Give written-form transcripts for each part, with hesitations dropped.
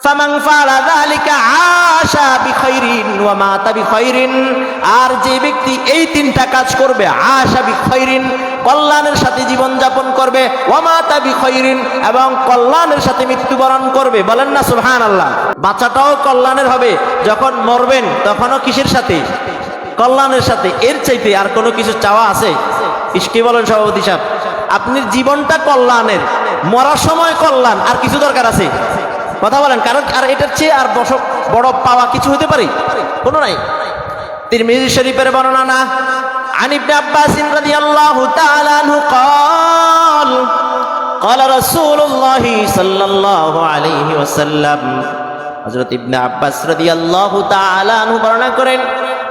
ফামান ফাআলা যালিকা আশা বিখাইরিন ওয়া মাতা বিখাইরিন, আর যে ব্যক্তি এই তিনটা কাজ করবে, আশা বিখাইরিন কল্যাণের সাথে জীবন যাপন করবে, ওয়া মাতা বিখাইরিন এবং কল্যাণের সাথে মৃত্যুবরণ করবে, বলেন না সুবহানাল্লাহ। বাচ্চাটাও কল্যাণের হবে, যখন মরবেন তখনও কিসের সাথে? কল্যাণের সাথে। এর চাইতে আর কোনো কিছু চাওয়া আছে? কি বলেন সভাপতি সাহেব? আপনি জীবনটা কল্যাণের, মরার সময় কল্যাণ, আর কিছু দরকার আছে? কথা বলেন, কারণ আর এটার চেয়ে আর বড় পাওয়া কিছু হতে পারে? কোনো নাই। তিরমিজি শরীফের বর্ণনা না, আন ইবনে আব্বাস রাদিয়াল্লাহু তাআলা আনহু قال قال رسول الله صلى الله عليه وسلم, হযরত ইবনে আব্বাস রাদিয়াল্লাহু তাআলা আনহু বর্ণনা করেন,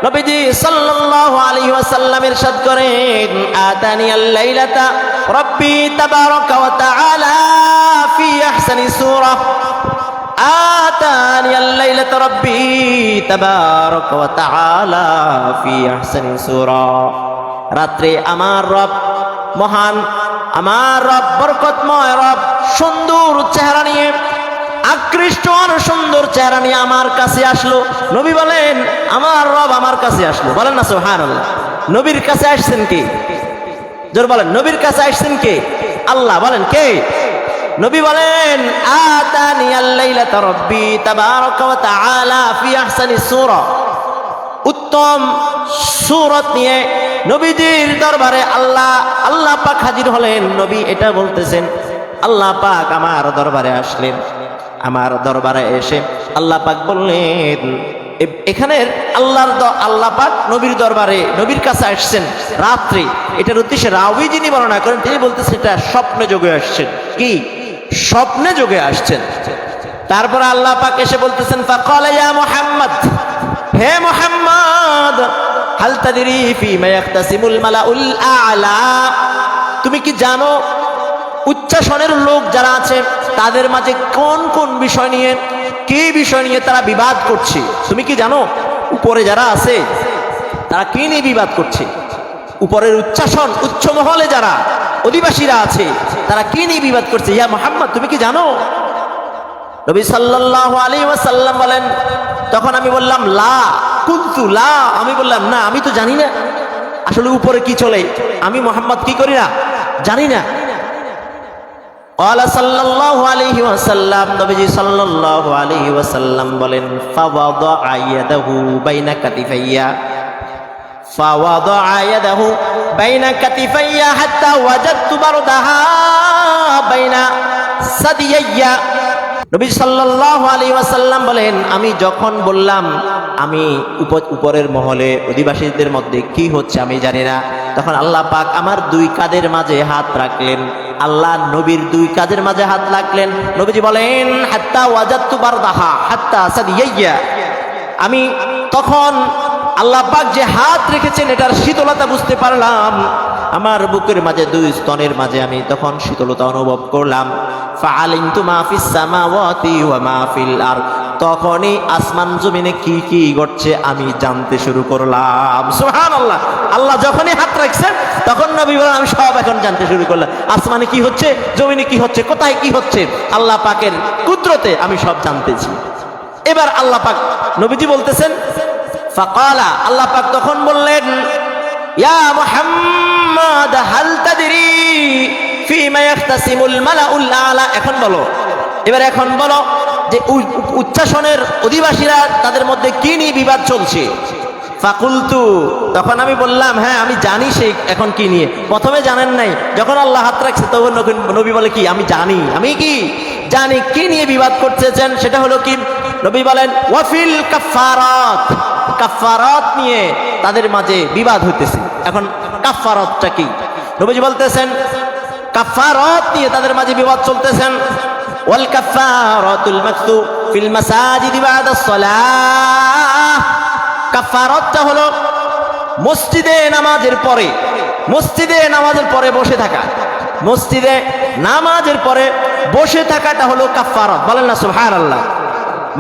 নবীজি সাল্লাল্লাহু আলাইহি ওয়াসাল্লাম ইরশাদ করেন, আতানিয়াল লাইলাতা রাব্বি তাবারাকা ওয়া তাআলা ফি আহসানি সূরা, আতানিয়াল লাইলাতা রাব্বি তাবারাকা ওয়া তাআলা ফি আহসানি সূরা, রাত্রে আমার রব মহান, আমার রব বরকতময় রব সুন্দর চেহারা নিয়ে, আকৃষ্ট আর সুন্দর চেহারা নিয়ে আমার কাছে আসলো। নবী বলেন আমার রব আমার কাছে আসলো, বলেন না সুবহানাল্লাহ। নবীর কাছে আসছেন কে? জোর বলেন, নবীর কাছে আসছেন কে? আল্লাহ। বলেন কে? নবী বলেন আতানিয়াল লাইলাতা রাব্বি তাবারাকা ওয়া তাআলা ফি আহসানি সূরা, উত্তম সূরত নিয়ে নবীজির দরবারে আল্লাহ পাক হাজির হলেন। নবী এটা বলতেছেন আল্লাহ পাক আমার দরবারে আসলেন। আমার দরবারে এসে আল্লাহ পাক বললেন, এখানের আল্লাহ পাক নবীর দরবারে নবীর কাছে আসছেন রাত্রে। এটার উদ্দেশ্যে রাওয়ী যিনি বর্ণনা করেন তিনি বলতেছেন এটা স্বপ্নে যোগে আসছেন। কি? স্বপ্নে যোগে আসছেন। তারপরে আল্লাহ পাক এসে বলতেছেন, ফাকালা ইয়া মুহাম্মদ, হে মুহাম্মদ, হাল তাদরি ফীমা ইয়াখতাসিমুল মালাউল আ'লা, তুমি কি জানো উচ্চাসনের লোক যারা আছে তাদের মাঝে কোন কোন বিষয় নিয়ে, কি বিষয় নিয়ে তারা বিবাদ করছে? তুমি কি জানো উপরে যারা আছে তারা কি নিয়ে বিবাদ করছে? উপরের উচ্চাসন, উচ্চ মহলে যারা অধিবাসীরা আছে তারা কি নিয়ে বিবাদ করছে? ইয়া মুহাম্মদ, তুমি কি জানো? নবী সাল্লাল্লাহু আলাইহি ওয়াসাল্লাম বলেন, তখন আমি বললাম লা কুনতু লা, আমি বললাম না, আমি তো জানি না আসলে উপরে কি চলে, আমি মুহাম্মদ কি করি না, জানি না। ক্বালা সাল্লাল্লাহু আলাইহি ওয়াসাল্লাম, নবীজি সাল্লাল্লাহু আলাইহি ওয়াসাল্লাম বলেন, ফাওয়াদাআ ইয়াদাহু বাইনা কাতিফাইয়া, ফাওয়াদাআ ইয়াদাহু বাইনা কাতিফাইয়া হাত্তা ওয়াজাদতু বারদাহা বাইনা সাদিয়াইয়া। নবী সাল্লাল্লাহু আলাইহি ওয়াসাল্লাম বলেন, আমি যখন বললাম আমি উপরের মহলে অধিবাসীদের মধ্যে কি হচ্ছে আমি জানি না, তখন আল্লাহ পাক আমার দুই কাঁধের মাঝে হাত রাখলেন। আল্লাহ নবীর দুই কাঁধের মাঝে হাত রাখলেন। নবীজি বলেন হাত্তা ওয়াজাদতু বারদাহা হাত্তা সাদিয়াইয়া, আমি তখন আল্লাহ পাক যে হাত রেখেছেন এটার শীতলতা বুঝতে পারলাম। আমার বুকের মাঝে দুই স্তনের মাঝে আমি তখন শীতলতা অনুভব করলাম। ফাআলিনতু মা ফিস সামাওয়াতি ওয়া মা ফিল আরদ, তখনই আসমান জমিনে কি কি ঘটছে আমি জানতে শুরু করলাম। সুবহানাল্লাহ। আল্লাহ যখনই হাত রাখছেন তখন নবী বলেন আমি সব এখন জানতে শুরু করলাম। আসমানে কি হচ্ছে, জমিনে কি হচ্ছে, কোথায় কি হচ্ছে, আল্লাহ পাকের কুদরতে আমি সব জানতেছি। এবার আল্লাহ পাক নবীজি বলতেছেন, ফাকালা, আল্লাহ পাক তখন বললেন, ইয়া মুহাম্মদ হাল তাদরি ফীমা ইয়াখতাসিমুল মালাউল আ'লা, এখন বলো, এবার এখন বলো যে উচ্চাসনের অধিবাসীরা তাদের মধ্যে কি নিয়ে বিবাদ চলছে? ফাকুলতু, তখন আমি বললাম হ্যাঁ আমি জানি সে এখন কি নিয়ে। প্রথমে জানেন নাই, যখন আল্লাহ হাত রাখছে তখন নবী বলে কি আমি জানি, আমি কি জানি কি নিয়ে বিবাদ করতেছেন। সেটা হলো কি, নবী বলেন ওয়াফিল কাফারাত, কাফারাত নিয়ে তাদের মাঝে বিবাদ হইতেছে। এখন কাফারাতটা কি? নবীজি বলতেছেন কাফারাত নিয়ে তাদের মাঝে বিবাদ চলতেছেন। ওয়াল কাফারাতুল মাকতু ফিল মাসাজিদি বা'দা সালাহ, কাফারাতটা হলো মসজিদে নামাজের পরে, মসজিদে নামাজের পরে বসে থাকা, মসজিদে নামাজের পরে বসে থাকাটা হলো কাফারাত, বলেন না সুবহানাল্লাহ।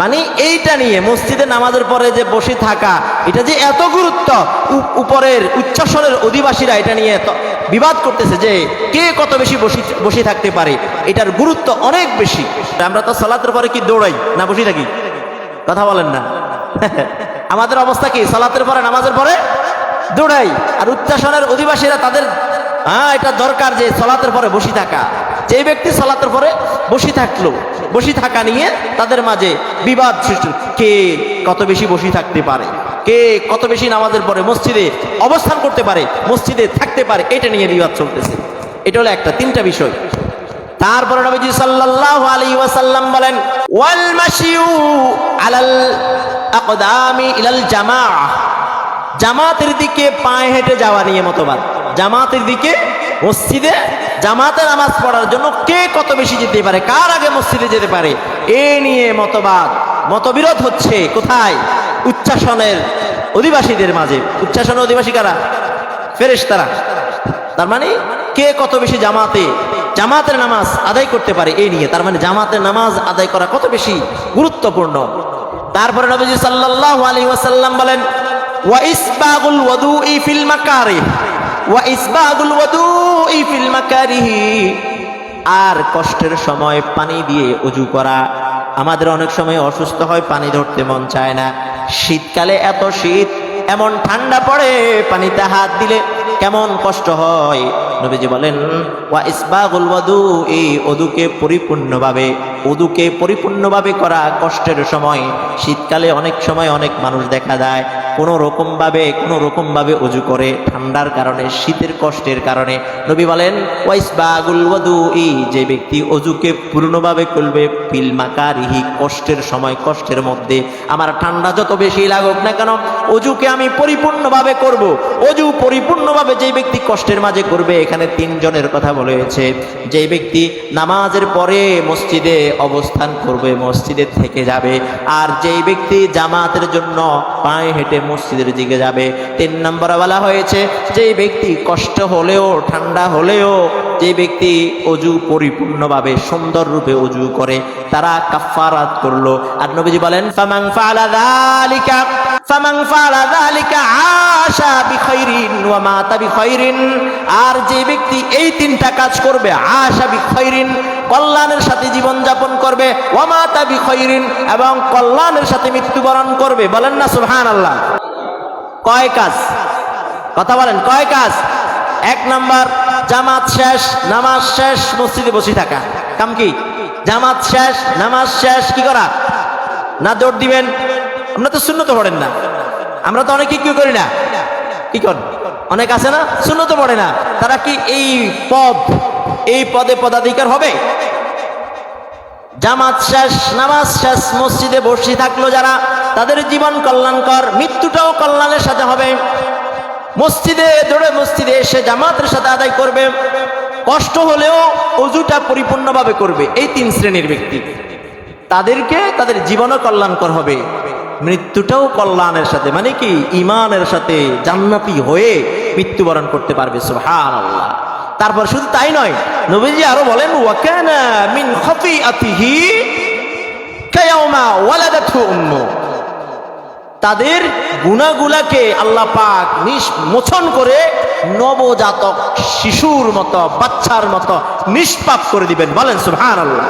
মানে এইটা নিয়ে মসজিদে নামাজের পরে যে বসে থাকা, এটা যে এত গুরুত্ব, উপরের উচ্চাসনের অধিবাসীরা এটা নিয়ে বিবাদ করতেছে যে কে কত বেশি বসে থাকতে পারে, এটার গুরুত্ব অনেক বেশি। আমরা তো সালাতের পরে কি দৌড়াই না বসে থাকি? কথা বলেন না। আমাদের অবস্থা কি? সালাতের পরে, নামাজের পরে দৌড়াই। আর উচ্চাসনের অধিবাসীরা তাদের এটা দরকার যে সালাতের পরে বসে থাকা। যে ব্যক্তি সালাতের পরে বসে থাকলো, বসে থাকা নিয়ে তাদের মাঝে বিবাদ সৃষ্টি, কে কত বেশি বসে থাকতে পারে, কে কত বেশি নামাজের পরে মসজিদে অবস্থান করতে পারে, মসজিদে থাকতে পারে, এটা নিয়ে বিবাদ চলতেছে। এটা হলো একটা, তিনটা বিষয়। তারপরে নবীজি সাল্লাল্লাহু আলাইহি ওয়াসাল্লাম বলেন, ওয়াল মাশিউ আলাল আকদামি ইলাল জামাআহ, জামাতের দিকে পায়ে হেঁটে যাওয়া নিয়ে মতবাদ। জামাতের দিকে, মসজিদে জামাতে নামাজ পড়ার জন্য কে কত বেশি যেতে পারে, কার আগে মসজিদে যেতে পারে, এ নিয়ে মতবাদ, মতবিরোধ হচ্ছে। কোথায়? উচ্চাসনের অধিবাসীদের মাঝে। উচ্চাসনের অধিবাসী কারা? ফেরেশতারা। তার মানে কে কত বেশি জামাতের নামাজ আদায় করতে পারে, এই নিয়ে। তার মানে জামাতের নামাজ আদায় করা কত বেশি গুরুত্বপূর্ণ। তারপরে নবীজি সাল্লাল্লাহু আলাইহি ওয়াসাল্লাম বলেন, ওয়া ইসবাগুল ওয়াদুই ফিল মাকারিহ, ওয়া ইসবাগুল ওয়াদুই ফিল মাকারিহ, আর কষ্টের সময় পানি দিয়ে ওযু করা। আমাদের অনেক সময় অসুস্থ হয়, পানি ধরতে মন চায় না। শীতকালে এত শীত, এমন ঠান্ডা পড়ে, পানিতে হাত দিলে কেমন কষ্ট হয়। নবীজি বলেন, ওয়া ইসবাগুল ওয়াদু, এই ওযুকে পরিপূর্ণভাবে করা কষ্টের সময়। শীতকালে অনেক সময় অনেক মানুষ দেখা যায় কোনো রকম ভাবে ওযু করে, ঠান্ডার কারণে, শীতের কষ্টের কারণে। নবী বলেন, ওয়া ইসবাগুল ওয়াদু, যে ব্যক্তি ওযুকে পূর্ণভাবে করবে, ফিল মাকারিহি, কষ্টের সময়, কষ্টের মধ্যে। আমার ঠান্ডা যত বেশি লাগুক না কেন, ওযুকে আমি পরিপূর্ণভাবে করব। ওযু পরিপূর্ণভাবে যে ব্যক্তি কষ্টের মাঝে করবে, এখানে তিনজনের কথা বলেছে। যে ব্যক্তি নামাজের পরে মসজিদে অবস্থান করবে, মসজিদে থেকে যাবে, আর যেই ব্যক্তি জামাতের জন্য পায়ে হেঁটে মসজিদের দিকে যাবে। 3 নম্বরে বলা হয়েছে, যে ব্যক্তি কষ্ট হলেও, ঠান্ডা হলেও, যে ব্যক্তি ওযু পরিপূর্ণভাবে সুন্দর রূপে ওযু করে, তারা কাফারাত করলো। আর নবীজি বলেন, ফামান ফাআলা যালিকা আশা বিখাইরিন ওয়া মাতা বিখাইরিন, আর যে ব্যক্তি এই 3টা কাজ করবে, আশা বিখাইরিন, কল্যাণের সাথে জীবন যাপন করবে, ওয়া মাতা বিখাইরিন, এবং কল্যাণের সাথে মৃত্যুবরণ করবে। বলেন না সুবহানাল্লাহ। কয় কাজ? কথা বলেন, কয় কাজ? 1 নাম্বার, জামাত শেষ, নামাজ শেষ, মসজিদে বসে থাকা। কাম কি? জামাত শেষ, নামাজ শেষ, কি করা? না দৌড় দিবেন। আমরা তো সুন্নত পড়েন না, আমরা তো অনেকে কি করি না, কি করেন, অনেক আছে না সুন্নত পড়ে না, তারা কি এই পদে পদাধিকার হবে? জামাত শেষ, নামাজ শেষ, মসজিদে বসে থাকলো যারা, তাদের জীবন কল্যাণকর, মৃত্যুটাও কল্যাণের সাথে হবে। মসজিদে এসে জামাতের সাথে আদায় করবে, কষ্ট হলেও ওযুটা পরিপূর্ণভাবে করবে। এই 3 শ্রেণীর ব্যক্তি, তাদের জীবনও কল্যাণকর হবে, মৃত্যুটাও কল্যাণের সাথে, মানে কি ঈমানের সাথে জান্নাতি হয়ে মৃত্যুবরণ করতে পারবে। সুবহানাল্লাহ। তারপর শুধু তাই নয়, নবীজি আরো বলেন, ওয়া কানা মিন খাফিআতিহি কায়াউমা ওয়ালাদাতহু উম্মু, তাদের গুনাহগুলোকে আল্লাহ পাক মোচন করে নবজাতক শিশুর মতো, বাচ্চার মতো নিষ্পাপ করে দিবেন। বলেন সুবহানাল্লাহ।